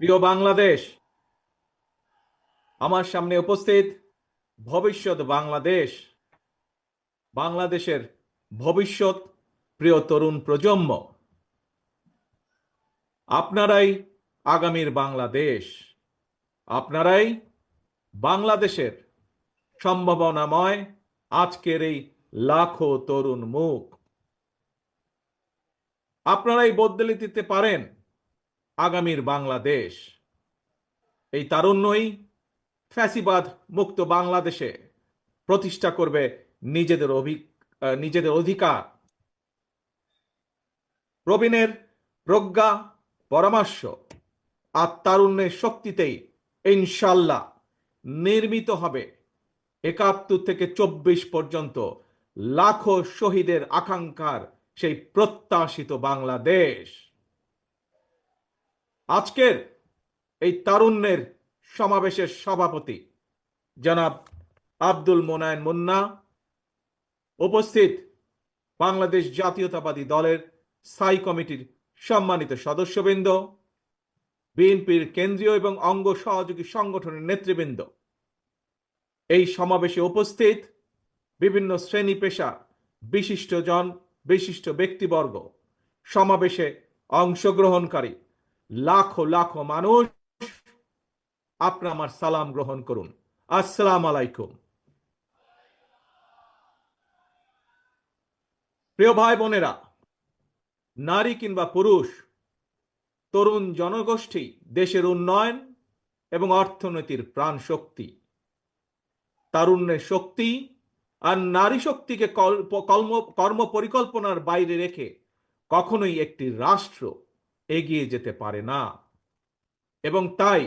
প্রিয় বাংলাদেশ, আমার সামনে উপস্থিত ভবিষ্যৎ বাংলাদেশ, বাংলাদেশের ভবিষ্যৎ প্রিয় তরুণ প্রজন্ম, আপনারাই আগামীর বাংলাদেশ। আপনারাই বাংলাদেশের সম্ভাবনাময় আজকের এই লাখো তরুণ মুখ। আপনারাই বদলে দিতে পারেন আগামীর বাংলাদেশ। এই তারুণ্যই ফ্যাসিবাদ মুক্ত বাংলাদেশে প্রতিষ্ঠা করবে নিজেদের নিজেদের অধিকার। প্রবীণের প্রজ্ঞা, পরামর্শ আর তারুণ্যের শক্তিতেই ইনশাল্লাহ নির্মিত হবে ৭১ থেকে ২৪ পর্যন্ত লাখো শহীদের আকাঙ্ক্ষার সেই প্রত্যাশিত বাংলাদেশ। আজকের এই তারুণ্যের সমাবেশের সভাপতি জনাব আব্দুল মোনায়েন মুন্না, উপস্থিত বাংলাদেশ জাতীয়তাবাদী দলের স্থায়ী কমিটির সম্মানিত সদস্যবৃন্দ, বিএনপির কেন্দ্রীয় এবং অঙ্গ সহযোগী সংগঠনের নেতৃবৃন্দ, এই সমাবেশে উপস্থিত বিভিন্ন শ্রেণী পেশা বিশিষ্টজন, বিশিষ্ট ব্যক্তিবর্গ, সমাবেশে অংশগ্রহণকারী লাখো লাখো মানুষ, আপনারা আমার সালাম গ্রহণ করুন। আসসালাম আলাইকুম। প্রিয় ভাই বোনেরা, নারী কিংবা পুরুষ, তরুণ জনগোষ্ঠী দেশের উন্নয়ন এবং অর্থনীতির প্রাণ শক্তি। তারুণ্যের শক্তি আর নারী শক্তিকে কর্ম পরিকল্পনার বাইরে রেখে কখনোই একটি রাষ্ট্র এগিয়ে যেতে পারে না। এবং তাই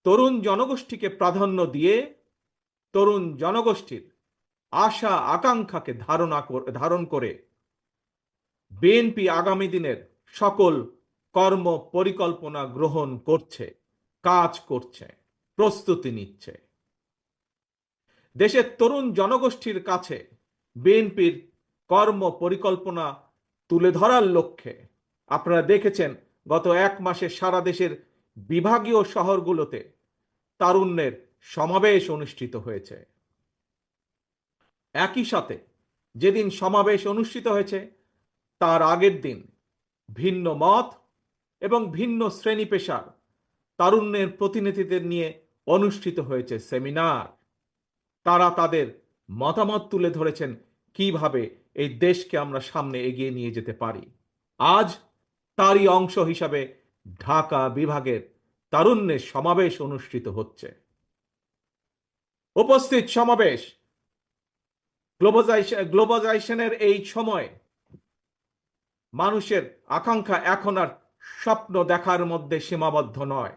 তরুণ জনগোষ্ঠীকে প্রাধান্য দিয়ে তরুণ জনগোষ্ঠীর আশা আকাঙ্ক্ষাকে ধারণ করে বিএনপি আগামী দিনের সকল কর্ম পরিকল্পনা গ্রহণ করছে, কাজ করছে, প্রস্তুতি নিচ্ছে। দেশের তরুণ জনগোষ্ঠীর কাছে বিএনপির কর্ম পরিকল্পনা তুলে ধরার লক্ষ্যে আপনারা দেখেছেন গত এক মাসে সারা দেশের বিভাগীয় শহরগুলোতে তারুণ্যের সমাবেশ অনুষ্ঠিত হয়েছে। একই সাথে যেদিন সমাবেশ অনুষ্ঠিত হয়েছে তার আগের দিন ভিন্ন মত এবং ভিন্ন শ্রেণী পেশার তারুণ্যের প্রতিনিধিদের নিয়ে অনুষ্ঠিত হয়েছে সেমিনার। তারা তাদের মতামত তুলে ধরেছেন কিভাবে এই দেশকে আমরা সামনে এগিয়ে নিয়ে যেতে পারি। আজ তারই অংশ হিসাবে ঢাকা বিভাগের তারুণ্যের সমাবেশ অনুষ্ঠিত হচ্ছে। উপস্থিত সমাবেশ গ্লোবালাইজেশনের এই সময় মানুষের আকাঙ্ক্ষা এখন আর স্বপ্ন দেখার মধ্যে সীমাবদ্ধ নয়।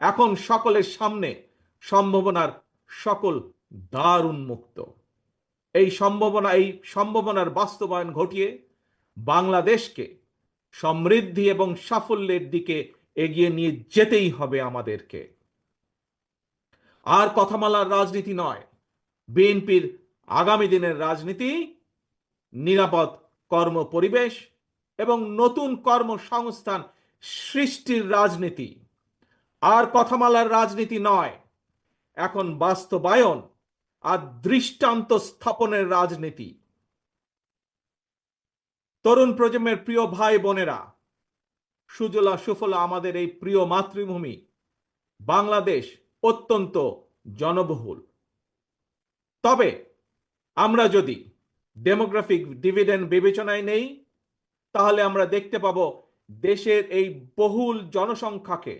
এখন সকলের সামনে সম্ভাবনার সকল দ্বার উন্মুক্ত। এই সম্ভাবনার বাস্তবায়ন ঘটিয়ে বাংলাদেশকে সমৃদ্ধি এবং সাফল্যের দিকে এগিয়ে নিয়ে যেতেই হবে আমাদেরকে। আর কথামালার রাজনীতি নয়, বিএনপির আগামী দিনের রাজনীতি নিরাপদ কর্ম পরিবেশ এবং নতুন কর্মসংস্থান সৃষ্টির রাজনীতি। আর কথামালার রাজনীতি নয়, এখন বাস্তবায়ন আর দৃষ্টান্ত স্থাপনের রাজনীতি। তরুণ প্রজন্মের প্রিয় ভাই বোনেরা, সুজলা সুফলা আমাদের এই প্রিয় মাতৃভূমি বাংলাদেশ অত্যন্ত জনবহুল। তবে আমরা যদি ডেমোগ্রাফিক ডিভিডেন্ড বিবেচনায় নেই, তাহলে আমরা দেখতে পাবো দেশের এই বহুল জনসংখ্যাকে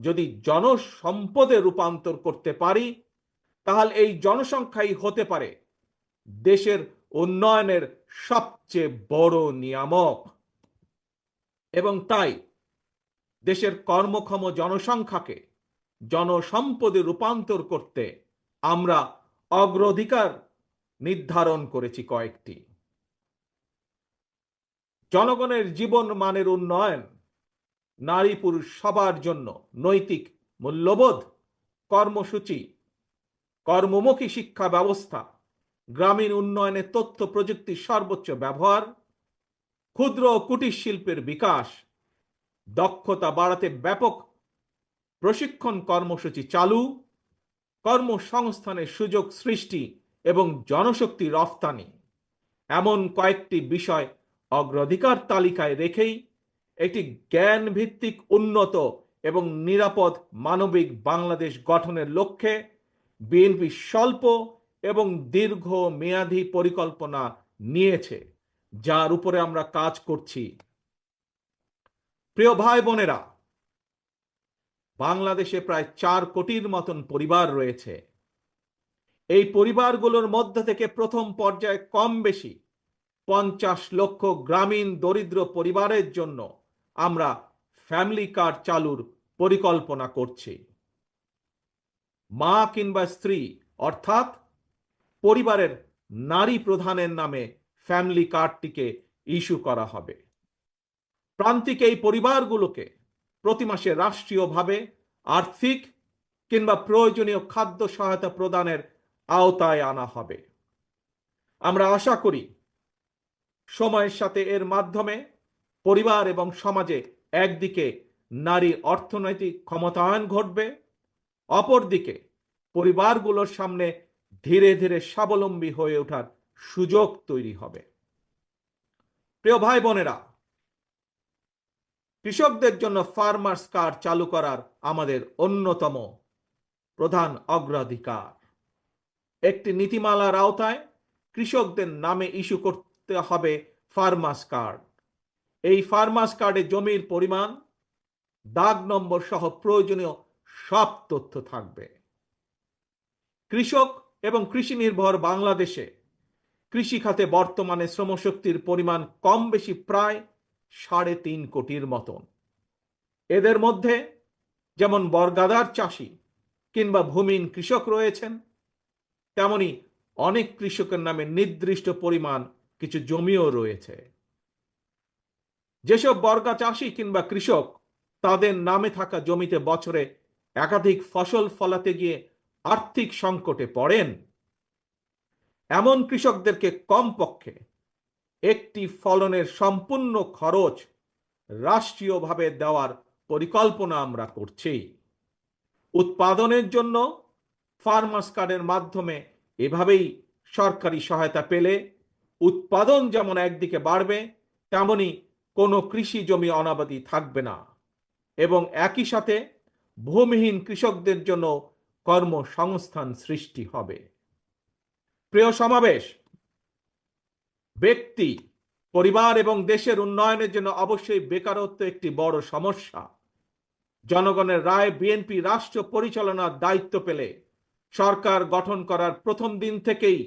যদি জনসম্পদে রূপান্তর করতে পারি, তাহলে এই জনসংখ্যাই হতে পারে দেশের উন্নয়নের সবচেয়ে বড় নিয়ামক। এবং তাই দেশের কর্মক্ষম জনসংখ্যাকে জনসম্পদে রূপান্তর করতে আমরা অগ্রাধিকার নির্ধারণ করেছি কয়েকটি। জনগণের জীবন মানের উন্নয়ন, নারী পুরুষ সবার জন্য নৈতিক মূল্যবোধ কর্মসূচি, কর্মমুখী শিক্ষা ব্যবস্থা, গ্রামীণ উন্নয়নে তথ্য প্রযুক্তির সর্বোচ্চ ব্যবহার, ক্ষুদ্র ও কুটির শিল্পের বিকাশ, দক্ষতা বাড়াতে ব্যাপক প্রশিক্ষণ কর্মসূচি চালু, কর্মসংস্থানের সুযোগ সৃষ্টি এবং জনশক্তি রফতানি এমন কয়েকটি বিষয় অগ্রাধিকার তালিকায় রেখেই একটি জ্ঞান ভিত্তিক উন্নত এবং নিরাপদ মানবিক বাংলাদেশ গঠনের লক্ষ্যে বিএনপি স্বল্প এবং দীর্ঘ মেয়াদী পরিকল্পনা নিয়েছে, যার উপরে আমরা কাজ করছি। প্রিয় ভাই বোনেরা, বাংলাদেশে প্রায় 4 কোটির মতন পরিবার রয়েছে। এই পরিবারগুলোর মধ্য থেকে প্রথম পর্যায়ে কম বেশি 50 লক্ষ গ্রামীণ দরিদ্র পরিবারের জন্য আমরা ফ্যামিলি কার্ড চালুর পরিকল্পনা করছি। মা কিংবা স্ত্রী অর্থাৎ পরিবারের নারী প্রধানের নামে ফ্যামিলি কার্ডটিকে ইস্যু করা হবে। প্রান্তিক এই পরিবারগুলোকে প্রতি মাসে রাষ্ট্রীয়ভাবে আর্থিক কিংবা প্রয়োজনীয় খাদ্য সহায়তা প্রদানের আওতায় আনা হবে। আমরা আশা করি সময়ের সাথে এর মাধ্যমে পরিবার এবং সমাজে একদিকে নারী অর্থনৈতিক ক্ষমতায়ন ঘটবে, অপরদিকে পরিবারগুলোর সামনে ধীরে ধীরে স্বাবলম্বী হয়ে ওঠার সুযোগ তৈরি হবে। প্রিয় ভাই বোনেরা, কৃষকদের জন্য ফার্মার্স কার্ড চালু করার আমাদের অন্যতম প্রধান অগ্রাধিকার। একটি নীতিমালার আওতায় কৃষকদের নামে ইস্যু করতে হবে ফার্মার্স কার্ড। এই ফার্মার্স কার্ডে জমির পরিমাণ, দাগ নম্বর সহ প্রয়োজনীয় সব তথ্য থাকবে। কৃষক এবং কৃষি নির্ভর বাংলাদেশে কৃষি খাতে বর্তমানে শ্রমশক্তির পরিমাণ কম বেশি প্রায় 3.5 কোটির মতন। এদের মধ্যে যেমন বর্গাদার চাষি কিংবা ভূমিহীন কৃষক রয়েছেন, তেমনি অনেক কৃষকের নামে নির্দিষ্ট পরিমাণ কিছু জমিও রয়েছে। যেসব বর্গা চাষি কিংবা কৃষক তাদের নামে থাকা জমিতে বছরে একাধিক ফসল ফলাতে গিয়ে আর্থিক সংকটে পড়েন, এমন কৃষকদেরকে কমপক্ষে একটি ফলনের সম্পূর্ণ খরচ রাষ্ট্রীয়ভাবে দেওয়ার পরিকল্পনা আমরা করছি। উৎপাদনের জন্য ফার্মার্স কার্ডের মাধ্যমে এভাবেই সরকারি সহায়তা পেলে উৎপাদন যেমন একদিকে বাড়বে, তেমনি কোনো কৃষি জমি অনাবাদি থাকবে না এবং একই সাথে ভূমিহীন কৃষকদের জন্য কর্মসংস্থান সৃষ্টি হবে। প্রিয় সমাবেশ, ব্যক্তি, পরিবার এবং দেশের উন্নয়নের জন্য অবশ্যই বেকারত্ব একটি বড় সমস্যা। জনগণের রায় বিএনপি রাষ্ট্র পরিচালনার দায়িত্ব পেলে সরকার গঠন করার প্রথম দিন থেকেই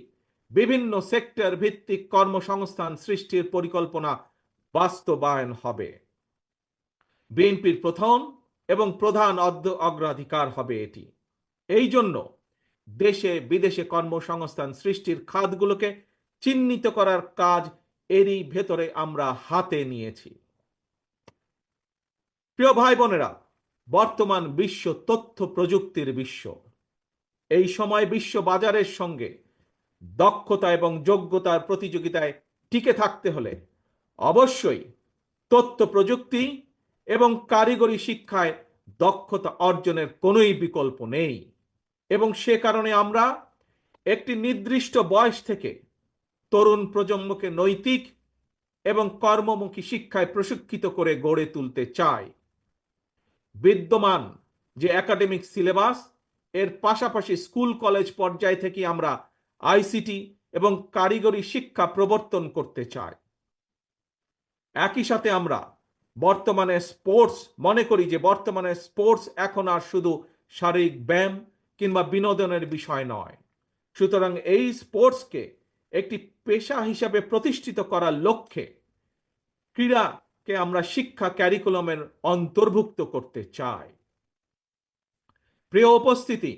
বিভিন্ন সেক্টর ভিত্তিক কর্মসংস্থান সৃষ্টির পরিকল্পনা বাস্তবায়ন হবে। বিএনপির প্রথম এবং প্রধান অগ্রাধিকার হবে এটি। এই জন্য দেশে বিদেশে কর্মসংস্থান সৃষ্টির খাতগুলোকে চিহ্নিত করার কাজ এরই ভেতরে আমরা হাতে নিয়েছি। প্রিয় ভাই বোনেরা, বর্তমান বিশ্ব তথ্য প্রযুক্তির বিশ্ব। এই সময় বিশ্ব বাজারের সঙ্গে দক্ষতা এবং যোগ্যতার প্রতিযোগিতায় টিকে থাকতে হলে অবশ্যই তথ্য প্রযুক্তি এবং কারিগরি শিক্ষায় দক্ষতা অর্জনের কোনোই বিকল্প নেই এবং সে কারণে আমরা একটি নির্দিষ্ট বয়স থেকে তরুণ প্রজন্মকে নৈতিক এবং কর্মমুখী শিক্ষায় প্রশিক্ষিত করে গড়ে তুলতে চাই। বিদ্যমান যে একাডেমিক সিলেবাস, এর পাশাপাশি স্কুল কলেজ পর্যায় থেকে আমরা আইসিটি এবং কারিগরি শিক্ষা প্রবর্তন করতে চাই। একই সাথে আমরা বর্তমানে মনে করি যে বর্তমানে স্পোর্টস এখন আর শুধু শারীরিক ব্যায়াম কিংবা বিনোদনের বিষয় নয়। সুতরাং এই স্পোর্টসকে একটি পেশা হিসাবে প্রতিষ্ঠিত করার লক্ষ্যে ক্রীড়াকে আমরা শিক্ষা ক্যারিকুলামের অন্তর্ভুক্ত করতে চাই। প্রিয় উপস্থিতি,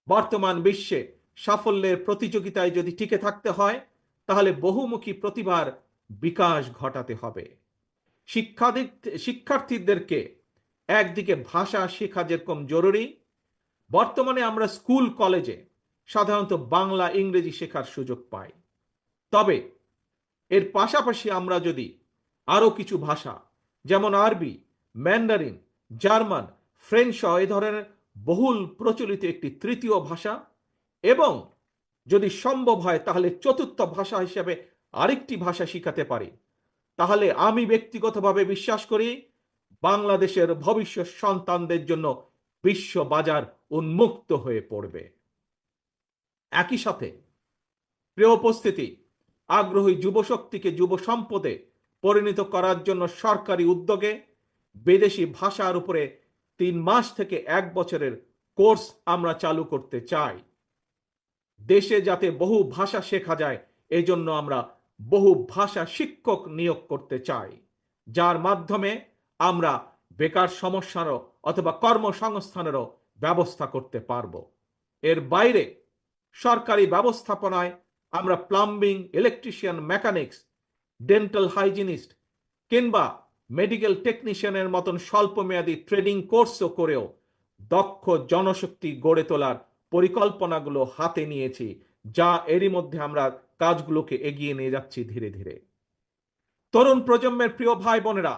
বর্তমান বিশ্বে সাফল্যের প্রতিযোগিতায় যদি টিকে থাকতে হয় তাহলে বহুমুখী প্রতিভার বিকাশ ঘটাতে হবে। শিক্ষার্থীদেরকে একদিকে ভাষা শেখা যেরকম জরুরি, বর্তমানে আমরা স্কুল কলেজে সাধারণত বাংলা ইংরেজি শেখার সুযোগ পাই। তবে এর পাশাপাশি আমরা যদি আরো কিছু ভাষা যেমন আরবি, ম্যান্ডারিন, জার্মান, ফ্রেঞ্চ সহ এ ধরনের বহুল প্রচলিত একটি তৃতীয় ভাষা, এবং যদি সম্ভব হয় তাহলে চতুর্থ ভাষা হিসেবে আরেকটি ভাষা শিখাতে পারি, তাহলে আমি ব্যক্তিগতভাবে বিশ্বাস করি বাংলাদেশের ভবিষ্যৎ সন্তানদের জন্য বিশ্ব বাজার উন্মুক্ত হয়ে পড়বে। একই সাথে প্রিয় উপস্থিতি, আগ্রহী যুবশক্তিকে যুব সম্পদে পরিণত করার জন্য সরকারি উদ্যোগে বিদেশি ভাষার উপরে 3 মাস থেকে 1 বছরের কোর্স আমরা চালু করতে চাই। দেশে যাতে বহু ভাষা শেখা যায়, এজন্য আমরা বহু ভাষা শিক্ষক নিয়োগ করতে চাই, যার মাধ্যমে আমরা বেকার সমস্যারও অথবা কর্মসংস্থানেরও ব্যবস্থা করতে পারব। এর বাইরে সরকারি ব্যবস্থাপনায় আমরা plumbing, electrician, mechanics, dental hygienist কিংবা মেডিকেল টেকনিশিয়ানের মতন স্বল্পমেয়াদী ট্রেনিং কোর্সও করেও দক্ষ জনশক্তি গড়ে তোলার পরিকল্পনাগুলো হাতে নিয়েছি, যা এরই মধ্যে আমরা কাজগুলোকে এগিয়ে নিয়ে যাচ্ছি ধীরে ধীরে। তরুণ প্রজন্মের প্রিয় ভাই বোনেরা,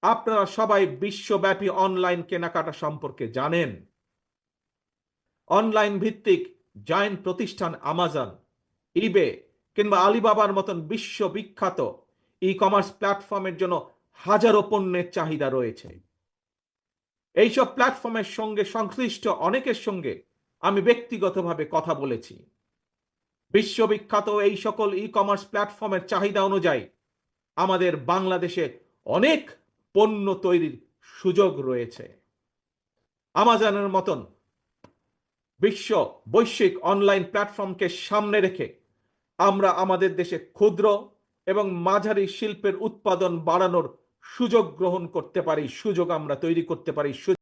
আপনারা সবাই বিশ্বব্যাপী অনলাইন কেনাকাটা সম্পর্কে জানেন। অনলাইন ভিত্তিক জায়ান্ট প্রতিষ্ঠান আমাজন, ইবে কিংবা আলিবাবার মতন বিশ্ববিখ্যাত ই কমার্স প্ল্যাটফর্মের জন্য হাজারো পণ্যের চাহিদা রয়েছে। এইসব প্ল্যাটফর্মের সঙ্গে সংশ্লিষ্ট অনেকের সঙ্গে আমি ব্যক্তিগতভাবে কথা বলেছি। বিশ্ববিখ্যাত এই সকল ই কমার্স প্ল্যাটফর্মের চাহিদা অনুযায়ী আমাদের বাংলাদেশে অনেক পণ্য তৈরির সুযোগ রয়েছে। আমাজনের মতন বৈশ্বিক অনলাইন প্ল্যাটফর্মকে সামনে রেখে আমরা আমাদের দেশে ক্ষুদ্র এবং মাঝারি শিল্পের উৎপাদন বাড়ানোর সুযোগ গ্রহণ করতে পারি, সুযোগ আমরা তৈরি করতে পারি।